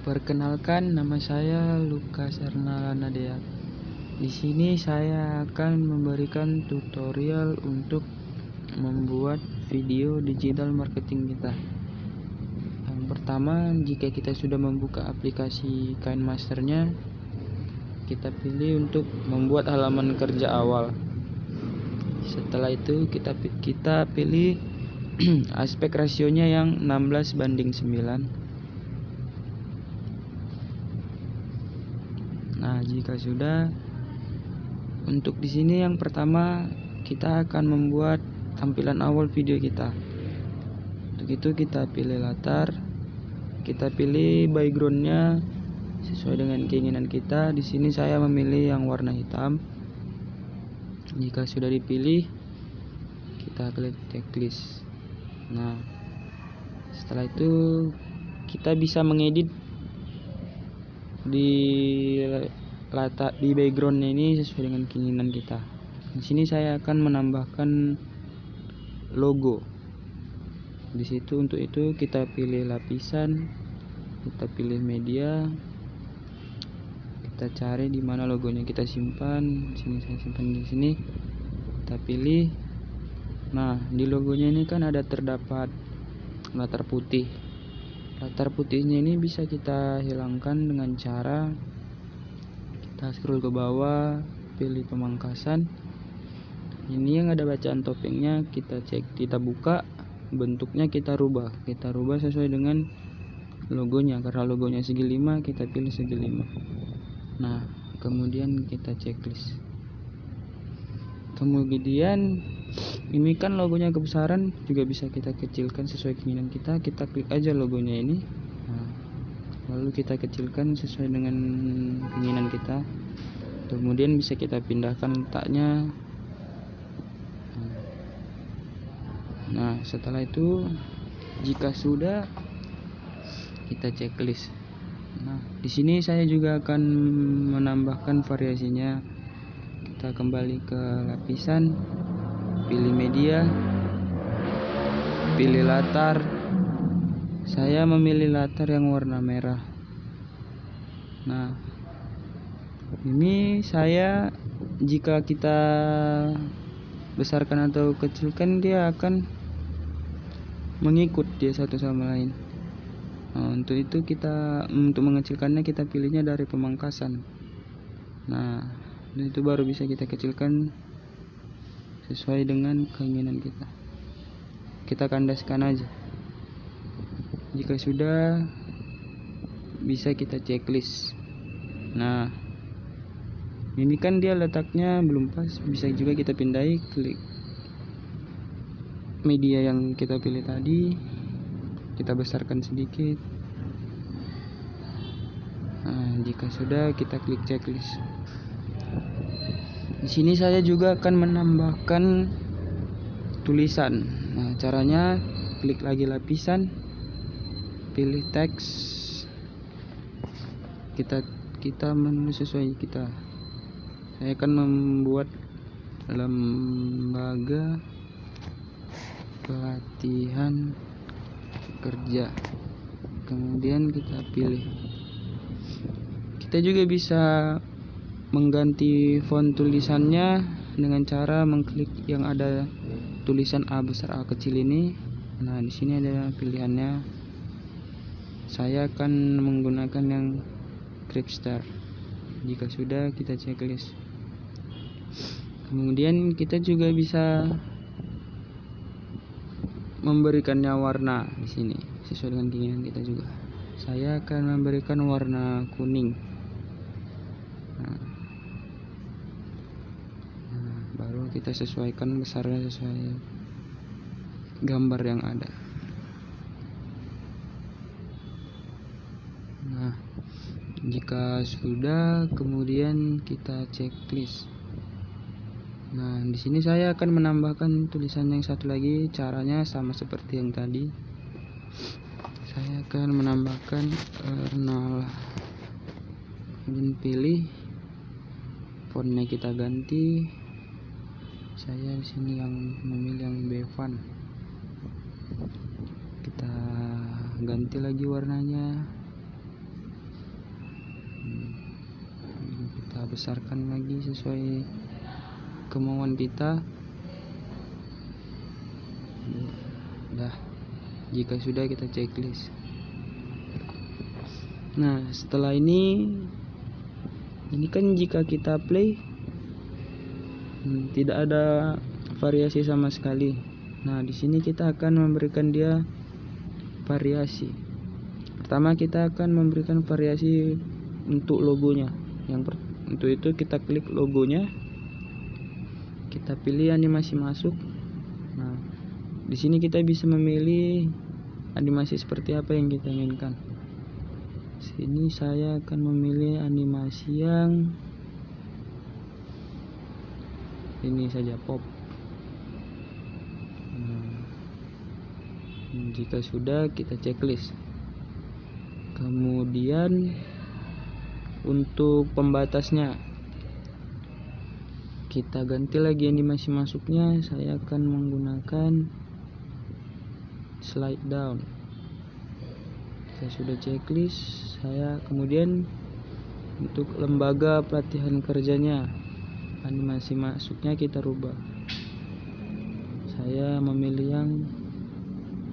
Perkenalkan, nama saya Lukas Ernalanadia. Di sini saya akan memberikan tutorial untuk membuat video digital marketing kita. Yang pertama, jika kita sudah membuka aplikasi KineMaster-nya, kita pilih untuk membuat halaman kerja awal. Setelah itu kita pilih aspek rasionya yang 16:9. Nah, jika sudah, untuk di sini yang pertama kita akan membuat tampilan awal video kita. Untuk itu kita pilih latar, kita pilih backgroundnya sesuai dengan keinginan kita. Di sini saya memilih yang warna hitam. Jika sudah dipilih, kita klik checklist. Nah, setelah itu kita bisa mengedit di backgroundnya ini sesuai dengan keinginan kita. Di sini saya akan menambahkan logo. Di situ untuk itu kita pilih lapisan, kita pilih media, kita cari di mana logonya kita simpan. Di sini saya simpan di sini. Kita pilih. Nah, di logonya ini kan ada terdapat latar putih. Latar putihnya ini bisa kita hilangkan dengan cara kita scroll ke bawah, pilih pemangkasan. Ini yang ada bacaan topengnya, kita cek, kita buka, bentuknya kita rubah sesuai dengan logonya. Karena logonya segi 5, kita pilih segi 5. Nah, kemudian kita checklist. Kemudian ini kan logonya kebesaran, juga bisa kita kecilkan sesuai keinginan kita. Kita klik aja logonya ini. Nah, lalu kita kecilkan sesuai dengan keinginan kita. Kemudian bisa kita pindahkan letaknya. Nah, setelah itu jika sudah, kita checklist. Nah, di sini saya juga akan menambahkan variasinya. Kita kembali ke lapisan, pilih media, pilih latar. Saya memilih latar yang warna merah. Nah, ini saya, jika kita besarkan atau kecilkan, dia akan mengikut dia satu sama lain. Nah, untuk itu untuk mengecilkannya kita pilihnya dari pemangkasan. Nah, itu baru bisa kita kecilkan sesuai dengan keinginan kita. Kita kandaskan aja. Jika sudah, bisa kita checklist. Nah, ini kan dia letaknya belum pas, bisa juga kita pindahi, klik media yang kita pilih tadi, kita besarkan sedikit. Nah, jika sudah, kita klik checklist. Di sini saya juga akan menambahkan tulisan. Nah, caranya klik lagi lapisan, pilih teks. Kita menulis sesuai kita. Saya akan membuat lembaga pelatihan kerja. Kemudian kita pilih. Kita juga bisa mengganti font tulisannya dengan cara mengklik yang ada tulisan A besar A kecil ini. Nah, di sini ada pilihannya. Saya akan menggunakan yang Cripstar. Jika sudah, kita checklist. Kemudian kita juga bisa memberikannya warna di sini sesuai dengan keinginan kita juga. Saya akan memberikan warna kuning. Nah, baru kita sesuaikan besarnya sesuai gambar yang ada. Nah, jika sudah, kemudian kita checklist. Nah, di sini saya akan menambahkan tulisan yang satu lagi. Caranya sama seperti yang tadi. Saya akan menambahkan Ernal. Kemudian pilih fontnya, kita ganti. Saya di sini yang memilih yang Bevan. Kita ganti lagi warnanya. besarkan lagi sesuai kemauan kita. Dah, jika sudah kita checklist. Nah, setelah ini kan jika kita play tidak ada variasi sama sekali. Nah, di sini kita akan memberikan dia variasi. Pertama kita akan memberikan variasi untuk logonya. Untuk itu kita klik logonya, kita pilih animasi masuk. Nah, di sini kita bisa memilih animasi seperti apa yang kita inginkan. Sini saya akan memilih animasi yang ini saja, pop. Jika sudah, kita checklist. Kemudian untuk pembatasnya kita ganti lagi animasi masuknya. Saya akan menggunakan slide down. Saya sudah checklist. Saya kemudian untuk lembaga pelatihan kerjanya, animasi masuknya kita rubah. Saya memilih yang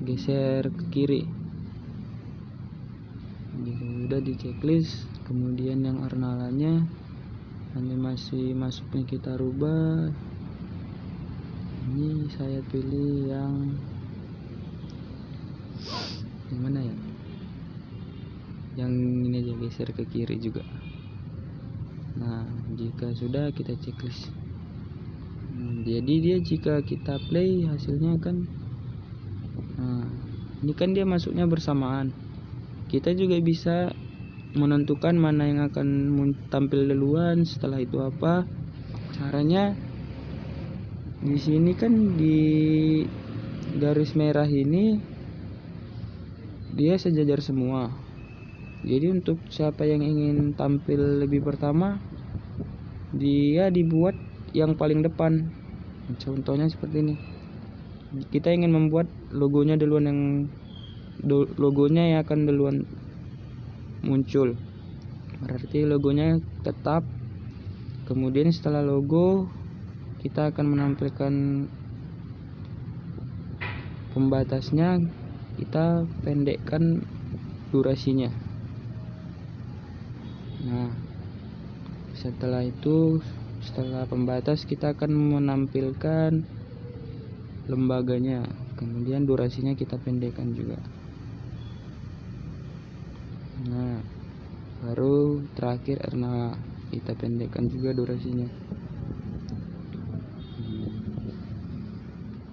geser ke kiri. Jika sudah di checklist, kemudian yang ornalannya, animasi masuknya kita rubah. Ini saya pilih yang mana ya? Yang ini aja, geser ke kiri juga. Nah, jika sudah kita checklist. Jadi dia jika kita play hasilnya kan, ini kan dia masuknya bersamaan. Kita juga bisa menentukan mana yang akan tampil duluan, setelah itu apa. Caranya di sini kan di garis merah ini dia sejajar semua. Jadi untuk siapa yang ingin tampil lebih pertama, dia dibuat yang paling depan. Contohnya seperti ini. Kita ingin membuat logonya duluan, logonya yang akan duluan muncul. Berarti logonya tetap. Kemudian setelah logo, kita akan menampilkan pembatasnya. Kita pendekkan durasinya. Nah, setelah itu, setelah pembatas, kita akan menampilkan lembaganya. Kemudian durasinya kita pendekkan juga. Nah, baru terakhir karena kita pendekkan juga durasinya.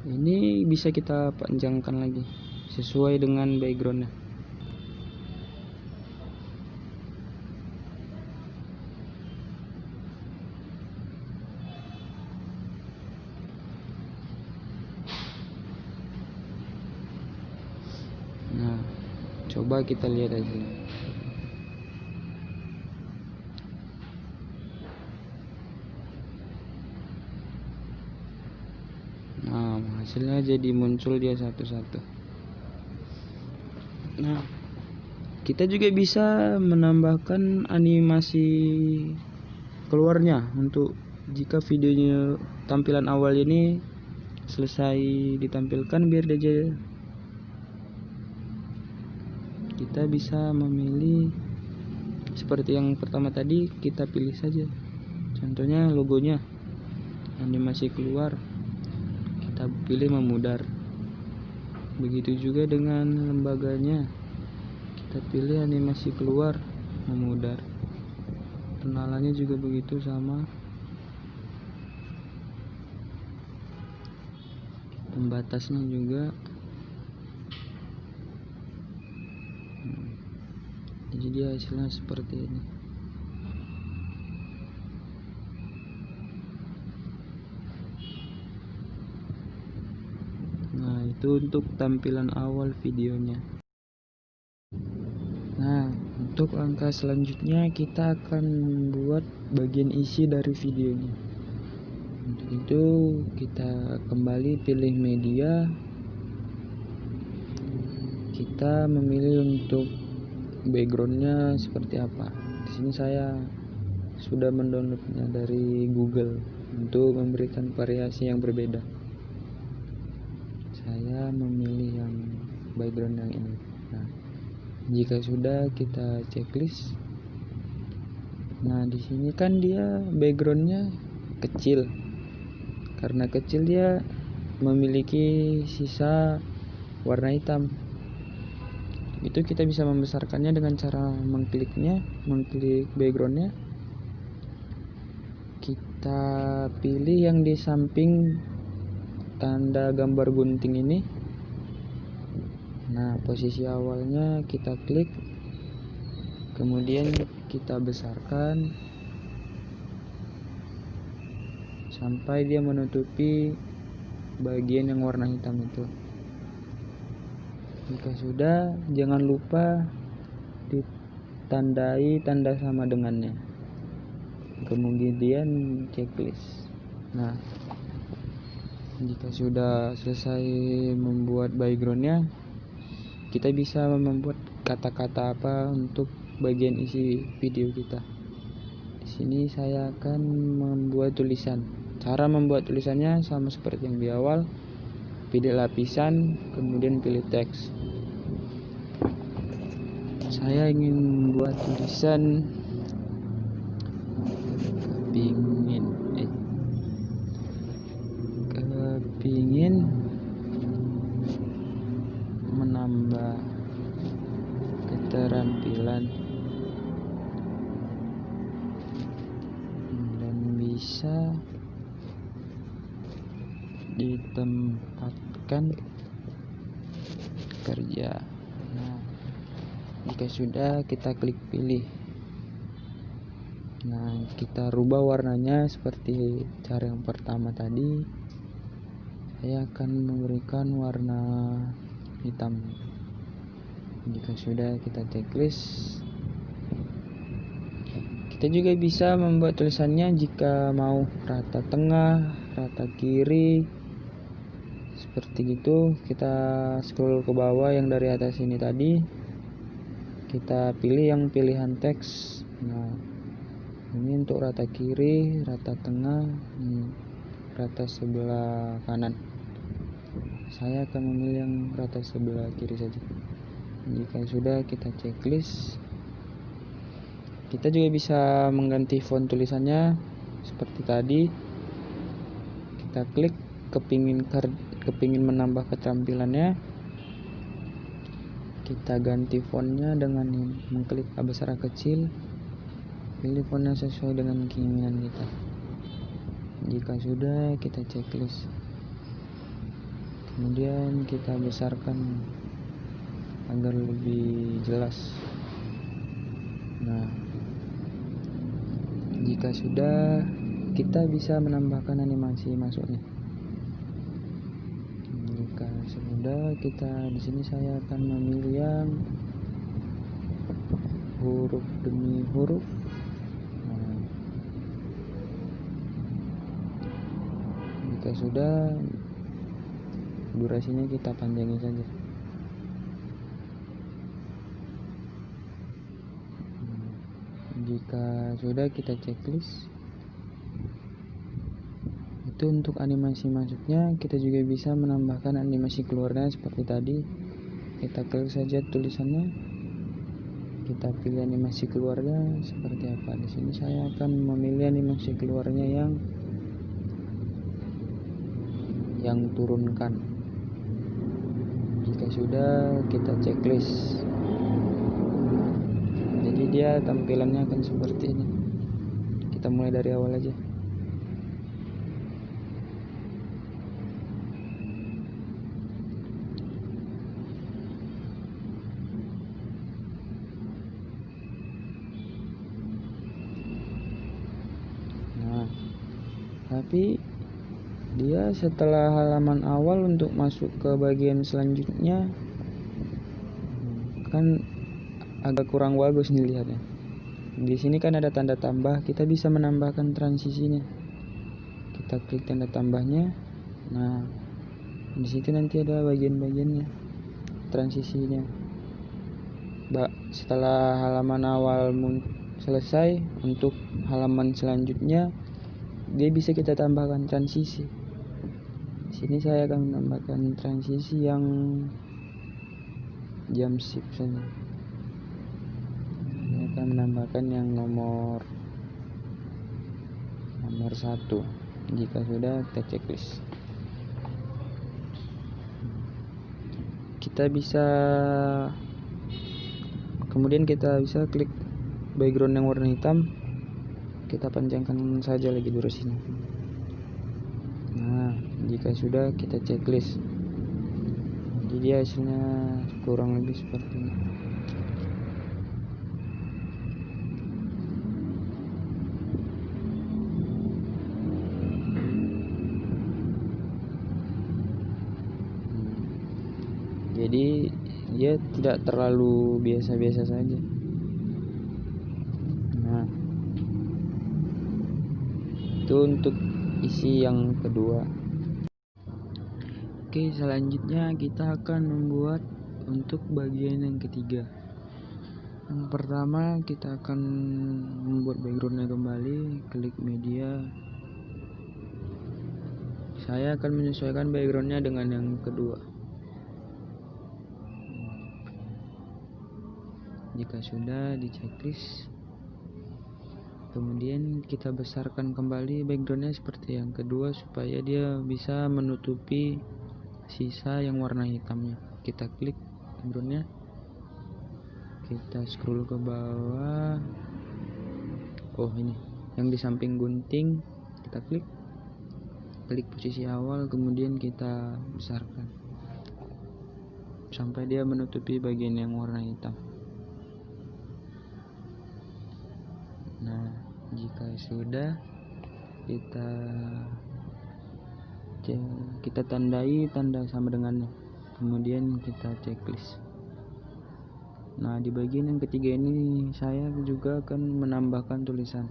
Ini bisa kita panjangkan lagi sesuai dengan backgroundnya. Nah, coba kita lihat aja. Nah, hasilnya jadi muncul dia satu-satu. Nah, kita juga bisa menambahkan animasi keluarnya. Untuk jika videonya tampilan awal ini selesai ditampilkan, biar dia, kita bisa memilih seperti yang pertama tadi. Kita pilih saja, contohnya logonya, animasi keluar, kita pilih memudar. Begitu juga dengan lembaganya, kita pilih animasi keluar, memudar. Kenalannya juga begitu sama. Pembatasnya juga. Jadi dia hasilnya seperti ini. Nah, itu untuk tampilan awal videonya. Nah, untuk langkah selanjutnya kita akan membuat bagian isi dari videonya. Untuk itu kita kembali pilih media. Kita memilih untuk backgroundnya seperti apa. Di sini saya sudah mendownloadnya dari Google untuk memberikan variasi yang berbeda. Saya memilih yang background yang ini. Nah, jika sudah kita checklist. Nah, di sini kan dia backgroundnya kecil. Karena kecil dia memiliki sisa warna hitam. Itu kita bisa membesarkannya dengan cara mengklik backgroundnya. Kita pilih yang di samping tanda gambar gunting ini. Nah, posisi awalnya kita klik, kemudian kita besarkan sampai dia menutupi bagian yang warna hitam itu. Jika sudah, jangan lupa ditandai tanda sama dengannya, kemudian checklist. Nah, jika sudah selesai membuat backgroundnya, kita bisa membuat kata-kata apa untuk bagian isi video kita. Di sini saya akan membuat tulisan. Cara membuat tulisannya sama seperti yang di awal. Pilih lapisan, kemudian pilih teks. Saya ingin membuat tulisan kepingin menambah keterampilan dan bisa ditempatkan kerja. Nah, jika sudah, kita klik pilih. Nah, kita rubah warnanya seperti cara yang pertama tadi. Saya akan memberikan warna hitam. Jika sudah, kita checklist. Kita juga bisa membuat tulisannya jika mau rata tengah, rata kiri, seperti gitu. Kita scroll ke bawah yang dari atas ini tadi, kita pilih yang pilihan teks. Nah, ini untuk rata kiri, rata tengah, rata sebelah kanan. Saya akan memilih yang rata sebelah kiri saja. Jika sudah, kita checklist. Kita juga bisa mengganti font tulisannya seperti tadi. Kita klik kepingin menambah keterampilannya. Kita ganti fontnya dengan mengklik besar kecil. Pilih font yang sesuai dengan keinginan kita. Jika sudah, kita checklist. Kemudian kita besarkan agar lebih jelas. Nah, jika sudah, kita bisa menambahkan animasi masuknya. Jika sudah, di sini saya akan memilih yang huruf demi huruf. Nah, jika sudah, durasinya kita panjangin saja. Jika sudah, kita checklist. Itu untuk animasi masuknya. Kita juga bisa menambahkan animasi keluarnya seperti tadi. Kita klik saja tulisannya, kita pilih animasi keluarnya seperti apa. Di sini saya akan memilih animasi keluarnya yang turunkan. Jika sudah, kita checklist. Jadi dia tampilannya akan seperti ini. Kita mulai dari awal aja. Nah, tapi dia setelah halaman awal untuk masuk ke bagian selanjutnya kan agak kurang bagus nih lihatnya. Di sini kan ada tanda tambah, kita bisa menambahkan transisinya. Kita klik tanda tambahnya. Nah, di situ nanti ada bagian-bagiannya, transisinya. Setelah halaman awal selesai, untuk halaman selanjutnya dia bisa kita tambahkan transisi. Di sini saya akan menambahkan transisi yang jump shift saja. Saya akan menambahkan yang nomor 1. Jika sudah, kita checklist. Kemudian kita bisa klik background yang warna hitam, kita panjangkan saja lagi durasinya. Nah, jika sudah, kita checklist. Jadi dia hasilnya kurang lebih seperti ini. Jadi dia tidak terlalu biasa-biasa saja. Nah, itu untuk isi yang kedua. Oke, selanjutnya kita akan membuat untuk bagian yang ketiga. Yang pertama, kita akan membuat backgroundnya kembali. Klik media. Saya akan menyesuaikan backgroundnya dengan yang kedua. Jika sudah, di checklist. Kemudian kita besarkan kembali backgroundnya seperti yang kedua supaya dia bisa menutupi sisa yang warna hitamnya. Kita klik backgroundnya, kita scroll ke bawah. Oh, ini yang di samping gunting, kita klik posisi awal, kemudian kita besarkan sampai dia menutupi bagian yang warna hitam. Nah, jika sudah, kita tandai tanda sama dengannya, kemudian kita checklist. Nah, di bagian yang ketiga ini saya juga akan menambahkan tulisan.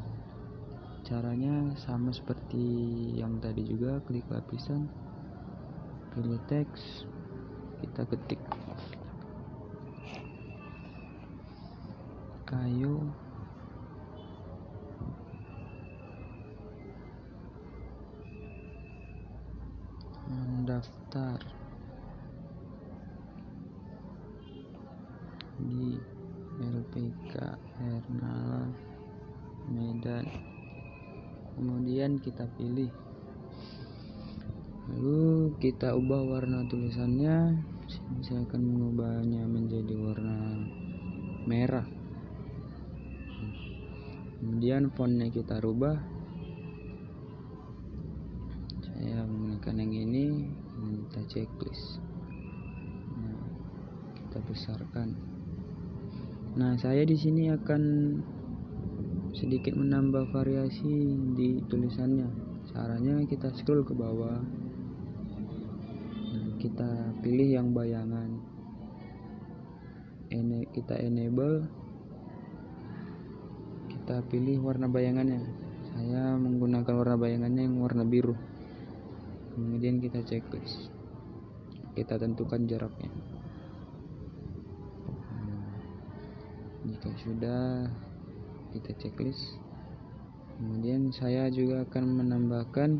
Caranya sama seperti yang tadi juga, klik lapisan, pilih teks, kita ketik kayu mendaftar di LPK Hernal Medan, kemudian kita pilih, lalu kita ubah warna tulisannya. Saya akan mengubahnya menjadi warna merah, kemudian fontnya kita rubah. Saya menggunakan yang ini, kita checklist. Nah, kita besarkan. Nah, saya di sini akan sedikit menambah variasi di tulisannya. Caranya kita scroll ke bawah. Nah, kita pilih yang bayangan. Kita enable. Kita pilih warna bayangannya. Saya menggunakan warna bayangannya yang warna biru. Kemudian kita checklist. Kita tentukan jaraknya. Jika sudah, kita checklist. Kemudian saya juga akan menambahkan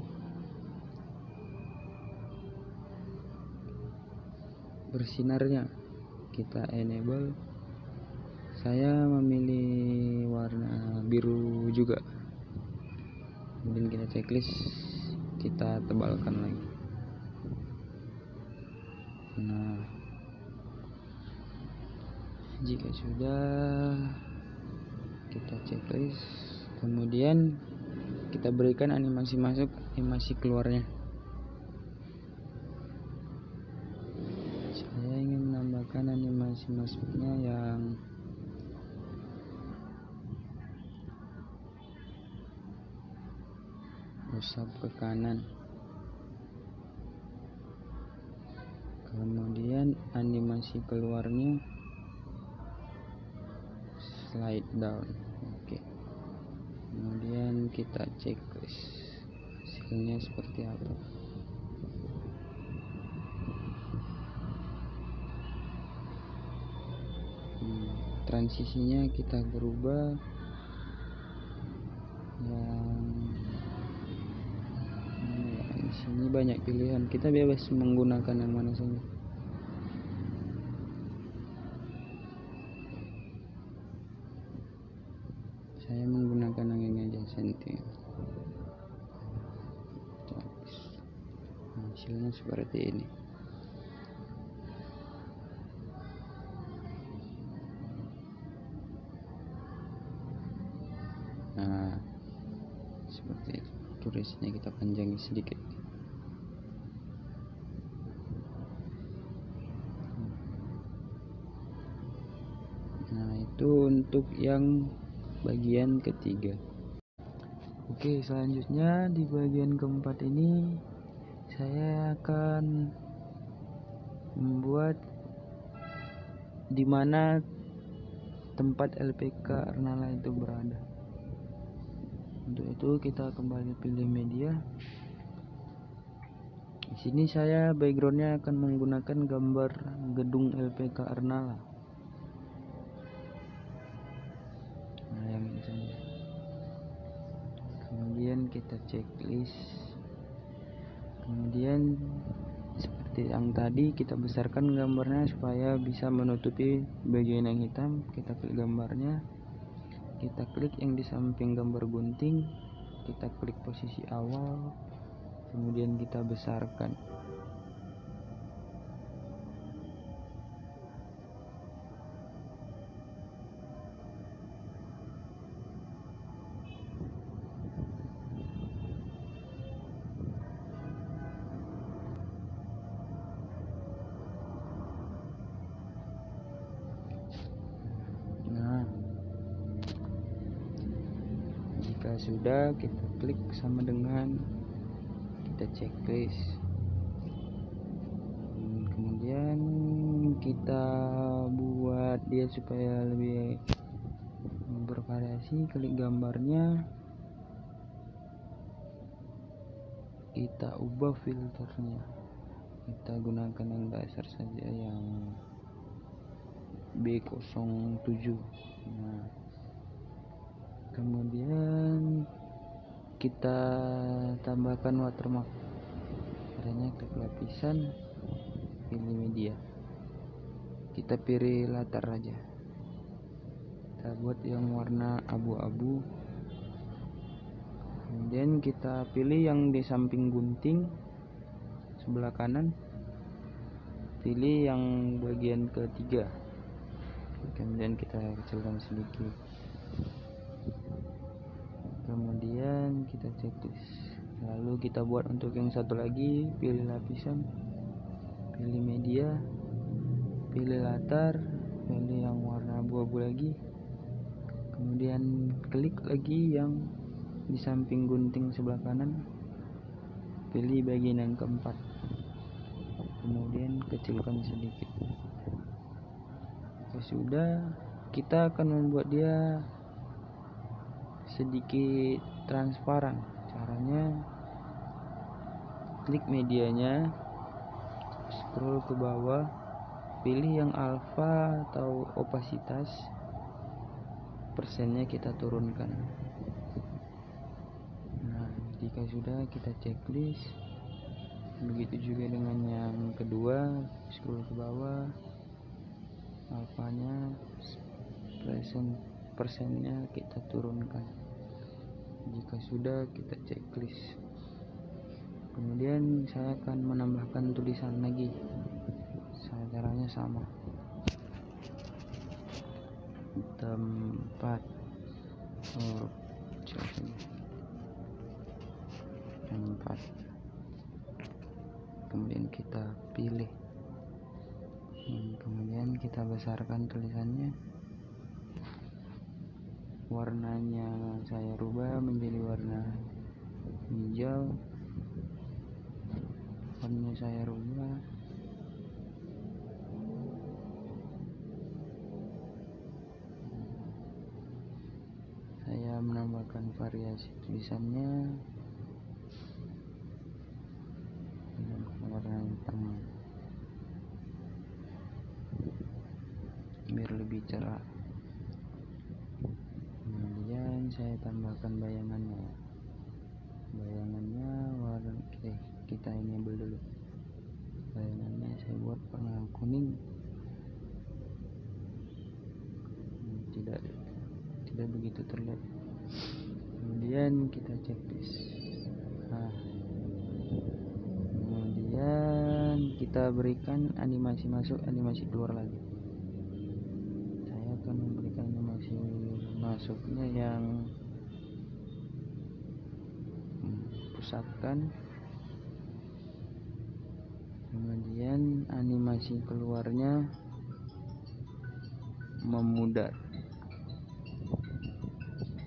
bersinarnya. Kita enable. Saya memilih warna biru juga. Kemudian kita checklist, kita tebalkan lagi. Nah, jika sudah, kita checklist. Kemudian kita berikan animasi masuk, animasi keluarnya. Saya ingin menambahkan animasi masuknya yang usap ke kanan. Kemudian animasi keluarnya slide down. Oke. Kemudian kita checklist hasilnya seperti apa. transisinya kita berubah yang di sini banyak pilihan, kita bebas menggunakan yang mana saja. Saya menggunakan yang ini aja, sentil. Hasilnya seperti ini. Nah, seperti itu. Tulisnya kita panjangin sedikit. Nah, itu untuk yang bagian ketiga. Oke, selanjutnya di bagian keempat ini saya akan membuat di mana tempat LPK Arnala itu berada. Untuk itu kita kembali pilih media. Di sini saya backgroundnya akan menggunakan gambar gedung LPK Arnala. Nah, yang ini saja. Kemudian kita checklist. Kemudian seperti yang tadi, kita besarkan gambarnya supaya bisa menutupi bagian yang hitam. Kita klik gambarnya, kita klik yang di samping gambar gunting, kita klik posisi awal, kemudian kita besarkan. Jika sudah, kita klik sama dengan kita checklist. Kemudian kita buat dia supaya lebih bervariasi. Klik gambarnya, kita ubah filternya, kita gunakan yang dasar saja, yang B07. Nah, kemudian kita tambahkan watermark. Caranya klik lapisan, pilih media, kita pilih latar aja, kita buat yang warna abu-abu. Kemudian kita pilih yang di samping gunting sebelah kanan, pilih yang bagian ketiga, kemudian kita kecilkan sedikit. Kemudian kita checklist. Lalu kita buat untuk yang satu lagi, pilih lapisan, pilih media, pilih latar, pilih yang warna abu-abu lagi. Kemudian klik lagi yang di samping gunting sebelah kanan, pilih bagian yang keempat, kemudian kecilkan sedikit. Sudah, kita akan membuat dia sedikit transparan. Caranya klik medianya, scroll ke bawah, pilih yang alpha atau opasitas, persennya kita turunkan. Nah, jika sudah, kita checklist. Begitu juga dengan yang kedua, scroll ke bawah, alfanya, persennya kita turunkan. Jika sudah, kita checklist. Kemudian saya akan menambahkan tulisan lagi. Caranya sama, tempat tempat, kemudian kita pilih, kemudian kita besarkan tulisannya. Warnanya saya rubah menjadi warna hijau, warnanya saya rubah saya menambahkan variasi tulisannya dengan warna hitam biar lebih cerah. saya tambahkan bayangannya. Bayangannya warna kita enable dulu. Bayangannya saya buat warna kuning. Tidak begitu terlihat. Kemudian kita checklist. Kemudian kita berikan animasi masuk, animasi keluar lagi. Saya akan memberikan animasi masuknya yang pusatkan. Kemudian animasi keluarnya memudar.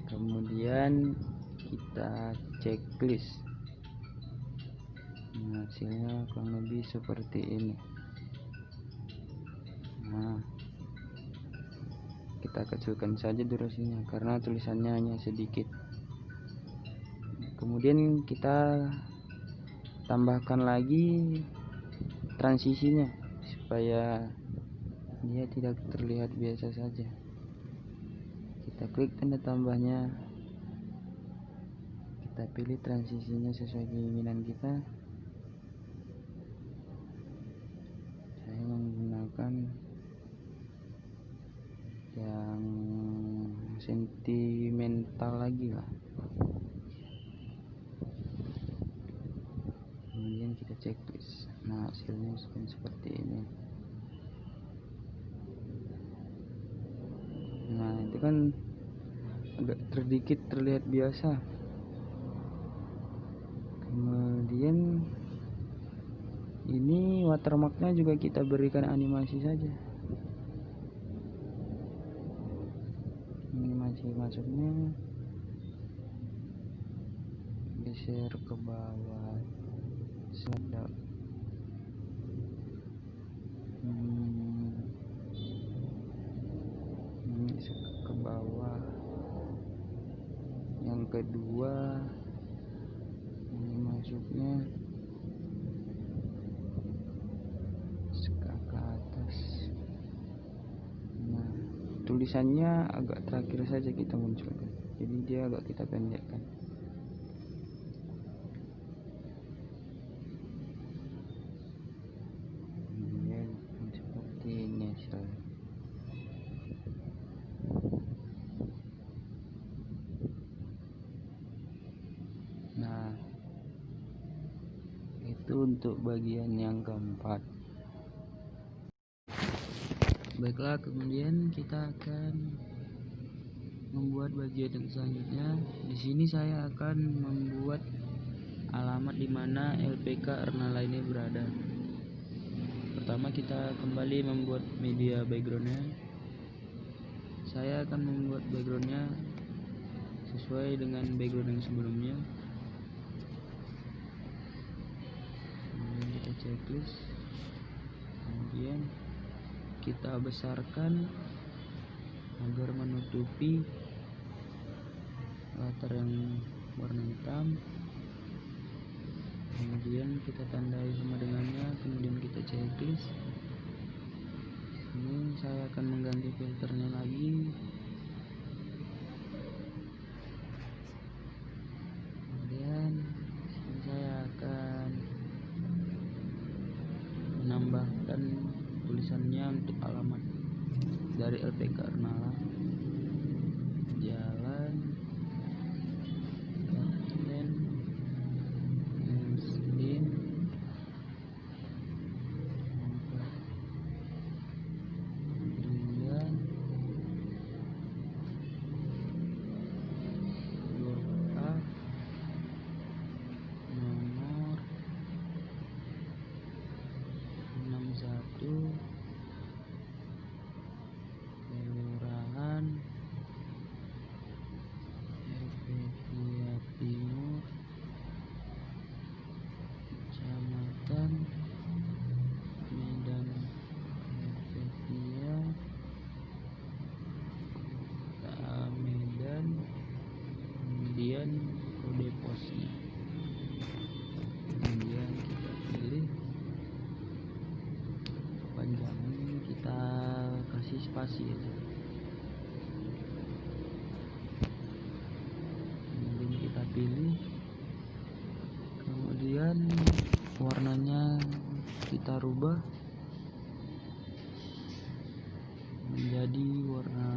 Kemudian kita checklist. Hasilnya kurang lebih seperti ini. Kita kecilkan saja durasinya karena tulisannya hanya sedikit. Kemudian kita tambahkan lagi transisinya supaya dia tidak terlihat biasa saja. Kita klik tanda tambahnya, kita pilih transisinya sesuai keinginan kita. Saya menggunakan yang sentimental lagi lah. Kemudian kita checklist. Hasilnya seperti ini. Itu kan agak sedikit terlihat biasa. Kemudian ini watermarknya juga kita berikan animasi saja. Animasi masuknya geser ke bawah sedap. Ini ke bawah. Yang kedua ini masuknya ke atas. Tulisannya agak terakhir saja kita munculkan, jadi dia agak kita pendekkan. Seperti ini hasilnya. Itu untuk bagian yang keempat. Baiklah, kemudian kita akan membuat bagian yang selanjutnya. Di sini saya akan membuat alamat di mana LPK Ernala ini berada. Pertama kita kembali membuat media backgroundnya. Saya akan membuat backgroundnya sesuai dengan background yang sebelumnya. Kemudian kita checklist. Kemudian kita besarkan agar menutupi latar yang warna hitam. Kemudian kita tandai sama dengannya. Kemudian kita checklist. Ini saya akan mengganti filternya lagi. Kemudian saya akan menambahkan tulisannya untuk alamat dari LPK Ernala. Jalan Kapten Muslim Adrian Kota nomor 61 Kelurahan Helvetia Timur, Kecamatan Medan Helvetia, Kota Medan. Kemudian kode posnya. Kemudian kita pilih kepanjangan, kita kasih spasi aja. ubah menjadi warna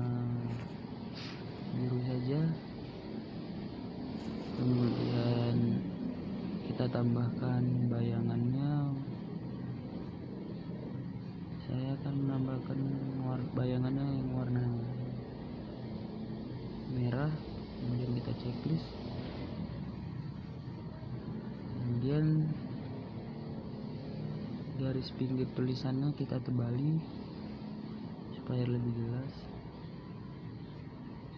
biru saja. Kemudian kita tambahkan bayangannya. Saya akan menambahkan bayangannya yang warna merah. Kemudian kita checklist. Kemudian garis pinggir tulisannya kita tebali supaya lebih jelas.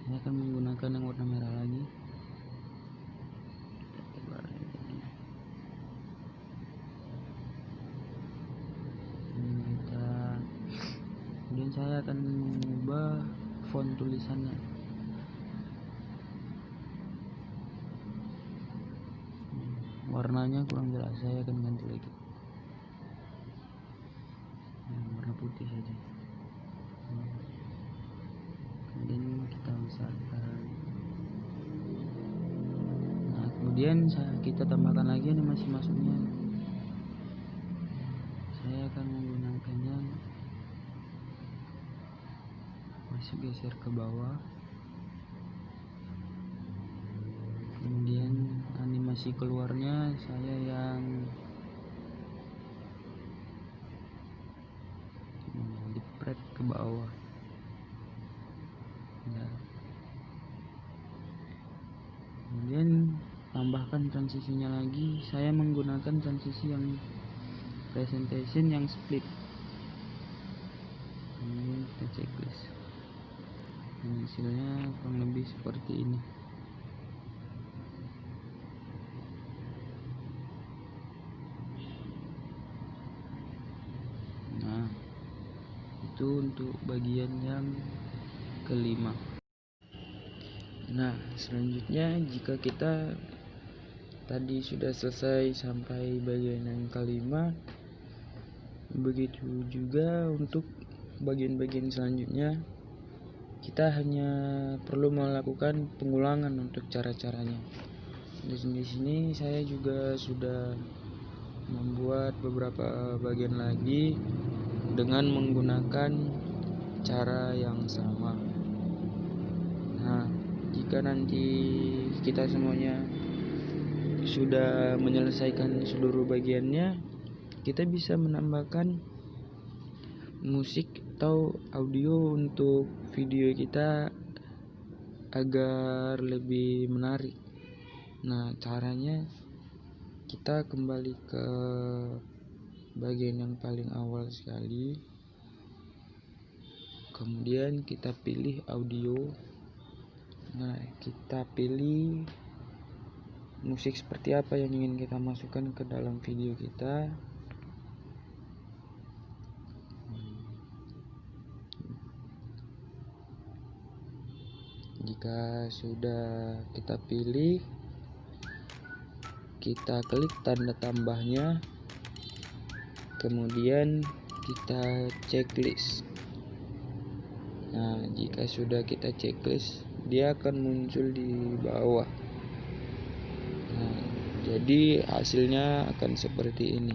Saya akan menggunakan yang warna merah lagi. Kita tebali lagi. Kemudian saya akan mengubah font tulisannya. Warnanya kurang jelas, saya akan ganti lagi warna putih saja. Kemudian kita besarkan. Nah, kemudian kita tambahkan lagi animasi masuknya. Saya akan menggunakannya masuk geser ke bawah. Kemudian animasi keluarnya saya yang dipret ke bawah. Nah, kemudian tambahkan transisinya lagi. Saya menggunakan transisi yang presentation yang split. Ini kita checklist. Hasilnya kurang lebih seperti ini. Nah, itu untuk bagian yang kelima. Nah, selanjutnya jika kita tadi sudah selesai sampai bagian yang kelima, begitu juga untuk bagian-bagian selanjutnya, kita hanya perlu melakukan pengulangan untuk cara-caranya. Di sini saya juga sudah membuat beberapa bagian lagi dengan menggunakan cara yang sama. Nah, jika nanti kita semuanya sudah menyelesaikan seluruh bagiannya, kita bisa menambahkan musik atau audio untuk video kita agar lebih menarik. Nah, caranya kita kembali ke bagian yang paling awal sekali. Kemudian kita pilih audio. Nah, kita pilih musik seperti apa yang ingin kita masukkan ke dalam video kita. Jika sudah kita pilih, kita klik tanda tambahnya, kemudian kita checklist. Nah, jika sudah kita checklist, dia akan muncul di bawah. Nah, jadi hasilnya akan seperti ini.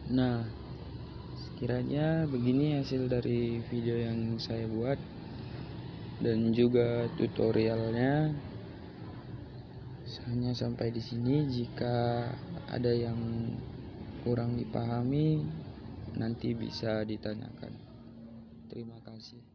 Nah, sekiranya begini hasil dari video yang saya buat dan juga tutorialnya. Hanya sampai di sini. Jika ada yang kurang dipahami, nanti bisa ditanyakan. Terima kasih.